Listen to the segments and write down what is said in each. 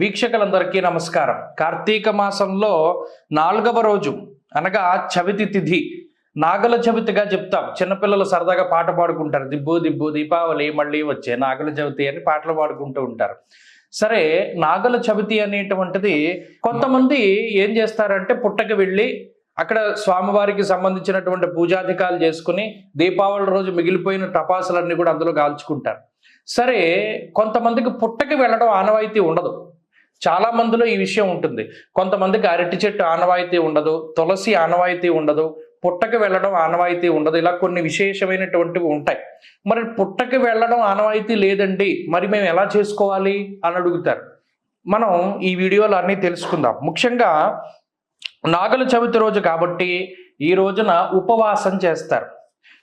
వీక్షకులందరికీ నమస్కారం. కార్తీక మాసంలో 4వ రోజు అనగా చవితి తిథి, నాగల చవితిగా చెప్తాం. చిన్నపిల్లలు సరదాగా పాట పాడుకుంటారు, దిబ్బు దిబ్బు దీపావళి మళ్ళీ వచ్చే నాగల చవితి అని పాటలు పాడుకుంటూ ఉంటారు. సరే, నాగల చవితి అనేటువంటిది కొంతమంది ఏం చేస్తారంటే పుట్టకి వెళ్ళి అక్కడ స్వామివారికి సంబంధించినటువంటి పూజాధికాలు చేసుకుని దీపావళి రోజు మిగిలిపోయిన టపాసులన్నీ కూడా అందులో కాల్చుకుంటారు. సరే, కొంతమందికి పుట్టకి వెళ్ళడం ఆనవాయితీ ఉండదు. చాలా మందిలో ఈ విషయం ఉంటుంది. కొంతమందికి అరటి చెట్టు ఆనవాయితీ ఉండదు, తులసి ఆనవాయితీ ఉండదు, పుట్టకి వెళ్ళడం ఆనవాయితీ ఉండదు. ఇలా కొన్ని విశేషమైనటువంటివి ఉంటాయి. మరి పుట్టకి వెళ్ళడం ఆనవాయితీ లేదండి, మరి మేము ఎలా చేసుకోవాలి అని అడుగుతారు. మనం ఈ వీడియోలో అన్నీ తెలుసుకుందాం. ముఖ్యంగా నాగల చవితి రోజు కాబట్టి ఈ రోజున ఉపవాసం చేస్తారు.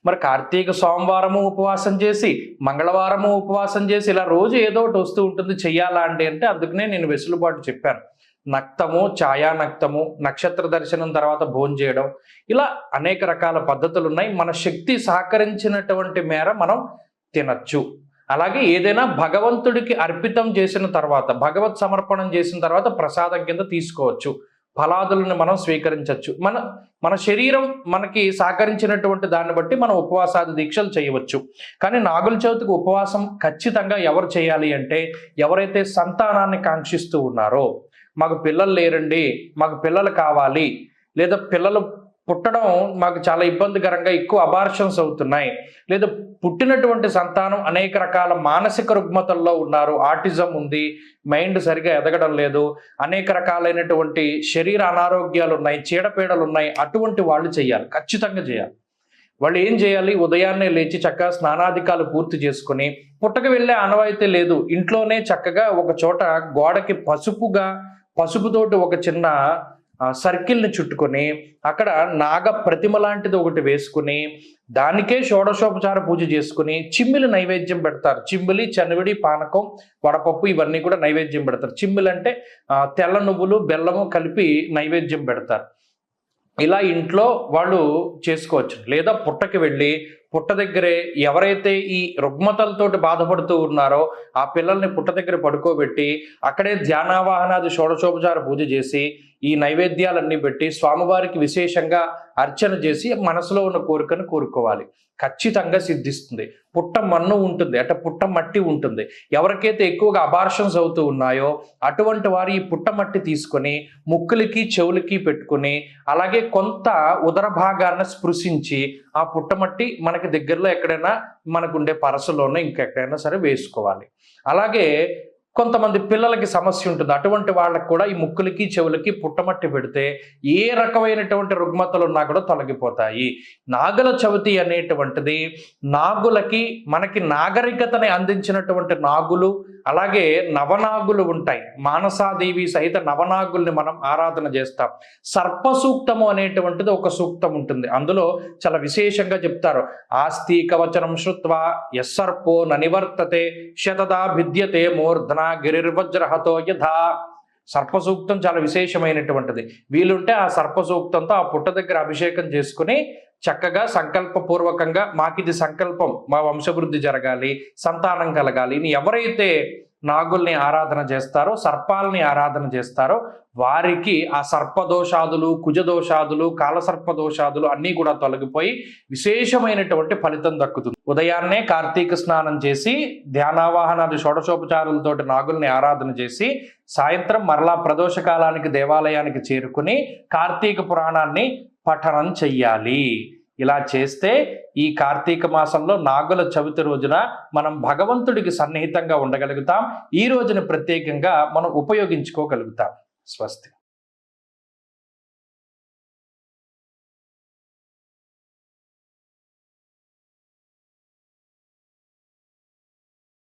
మరి కార్తీక సోమవారము ఉపవాసం చేసి, మంగళవారము ఉపవాసం చేసి, ఇలా రోజు ఏదో ఒకటి వస్తూ ఉంటుంది. చెయ్యాలా అంటే అందుకనే నేను వెసులుబాటు చెప్పాను. నక్తము, ఛాయా నక్తము, నక్షత్ర దర్శనం తర్వాత భోజనం చేయడం, ఇలా అనేక రకాల పద్ధతులు ఉన్నాయి. మన శక్తి సహకరించినటువంటి మేర మనం తినచ్చు. అలాగే ఏదైనా భగవంతుడికి అర్పితం చేసిన తర్వాత, భగవత్ సమర్పణం చేసిన తర్వాత ప్రసాదం కింద తీసుకోవచ్చు. ఫలాదులను మనం స్వీకరించవచ్చు. మన శరీరం మనకి సహకరించినటువంటి దాన్ని బట్టి మనం ఉపవాసాది దీక్షలు చేయవచ్చు. కానీ నాగుల చవితికి ఉపవాసం ఖచ్చితంగా ఎవరు చేయాలి అంటే ఎవరైతే సంతానాన్ని కాంక్షిస్తూ ఉన్నారో, మాకు పిల్లలు లేరండి, మాకు పిల్లలు కావాలి, లేదా పిల్లలు పుట్టడం మాకు చాలా ఇబ్బందికరంగా ఎక్కువ అబార్షన్స్ అవుతున్నాయి, లేదా పుట్టినటువంటి సంతానం అనేక రకాల మానసిక రుగ్మతల్లో ఉన్నారు, ఆటిజం ఉంది, మైండ్ సరిగా ఎదగడం లేదు, అనేక రకాలైనటువంటి శరీర అనారోగ్యాలు ఉన్నాయి, చీడపీడలు ఉన్నాయి, అటువంటి వాళ్ళు చేయాలి, ఖచ్చితంగా చేయాలి. వాళ్ళు ఏం చేయాలి? ఉదయాన్నే లేచి చక్కగా స్నానాధికాలు పూర్తి చేసుకుని, పుట్టకు వెళ్ళే ఆనవాయితీ లేదు, ఇంట్లోనే చక్కగా ఒక చోట గోడకి పసుపుతోటి ఒక చిన్న సర్కిల్ని చుట్టుకొని అక్కడ నాగ ప్రతిమ లాంటిది ఒకటి వేసుకుని దానికే షోడశోపచార పూజ చేసుకుని చిమ్మిలి నైవేద్యం పెడతారు. చిమ్మిలి, చనివిడి, పానకం, వడపప్పు ఇవన్నీ కూడా నైవేద్యం పెడతారు. చిమ్మిలి అంటే తెల్ల నువ్వులు, బెల్లము కలిపి నైవేద్యం పెడతారు. ఇలా ఇంట్లో వాళ్ళు చేసుకోవచ్చు. లేదా పుట్టకి వెళ్ళి పుట్ట దగ్గరే ఎవరైతే ఈ రుగ్మతలతోటి బాధపడుతూ ఉన్నారో ఆ పిల్లల్ని పుట్ట దగ్గర పడుకోబెట్టి అక్కడే ధ్యానావాహనాది షోడశోపచార పూజ చేసి ఈ నైవేద్యాలన్నీ పెట్టి స్వామివారికి విశేషంగా అర్చన చేసి మనసులో ఉన్న కోరికను కోరుకోవాలి. ఖచ్చితంగా సిద్ధిస్తుంది. పుట్ట మన్ను ఉంటుంది, అంటే పుట్ట మట్టి ఉంటుంది. ఎవరికైతే ఎక్కువగా అబార్షన్స్ అవుతూ ఉన్నాయో అటువంటి వారు ఈ పుట్ట మట్టి తీసుకొని ముక్కులకి చెవులకి పెట్టుకుని అలాగే కొంత ఉదర భాగాన్ని స్పృశించి ఆ పుట్టమట్టి మనకి దగ్గరలో ఎక్కడైనా మనకుండే పరసలోనే ఇంకెక్కడైనా సరే వేసుకోవాలి. అలాగే కొంతమంది పిల్లలకి సమస్య ఉంటుంది, అటువంటి వాళ్ళకి కూడా ఈ ముక్కులకి చెవులకి పుట్టమట్టి పెడితే ఏ రకమైనటువంటి రుగ్మతలు ఉన్నా కూడా తొలగిపోతాయి. నాగల చవితి అనేటువంటిది నాగులకి మనకి నాగరికతని అందించినటువంటి నాగులు, అలాగే నవనాగులు ఉంటాయి. మానసాదేవి సహిత నవనాగుల్ని మనం ఆరాధన చేస్తాం. సర్ప సూక్తము అనేటువంటిది ఒక సూక్తం ఉంటుంది. అందులో చాలా విశేషంగా చెప్తారు. ఆస్తి కవచనం శ్రుత్వా యస్సర్పో ననివర్తతే శతదా భిద్యతే మూర్ధన గిరిర్వజ్రహతో యథా. సర్పసూక్తం చాలా విశేషమైనటువంటిది. వీలుంటే ఆ సర్పసూక్తంతో ఆ పుట్ట దగ్గర అభిషేకం చేసుకుని చక్కగా సంకల్పపూర్వకంగా మాకిది సంకల్పం, మా వంశవృద్ధి జరగాలి, సంతానం కలగాలి, ఎవరైతే నాగుల్ని ఆరాధన చేస్తారో, సర్పాలని ఆరాధన చేస్తారో వారికి ఆ సర్పదోషాదులు, కుజదోషాదులు, కాలసర్పదోషాదులు అన్నీ కూడా తొలగిపోయి విశేషమైనటువంటి ఫలితం దక్కుతుంది. ఉదయాన్నే కార్తీక స్నానం చేసి ధ్యానావాహనాది షోడశోపచారులతోటి నాగుల్ని ఆరాధన చేసి సాయంత్రం మరలా ప్రదోష కాలానికి దేవాలయానికి చేరుకుని కార్తీక పురాణాన్ని పఠనం చెయ్యాలి. ఇలా చేస్తే ఈ కార్తీక మాసంలో నాగుల చవితి రోజున మనం భగవంతుడికి సన్నిహితంగా ఉండగలుగుతాం. ఈ రోజున ప్రత్యేకంగా మనం ఉపయోగించుకోగలుగుతాం. స్వస్తి.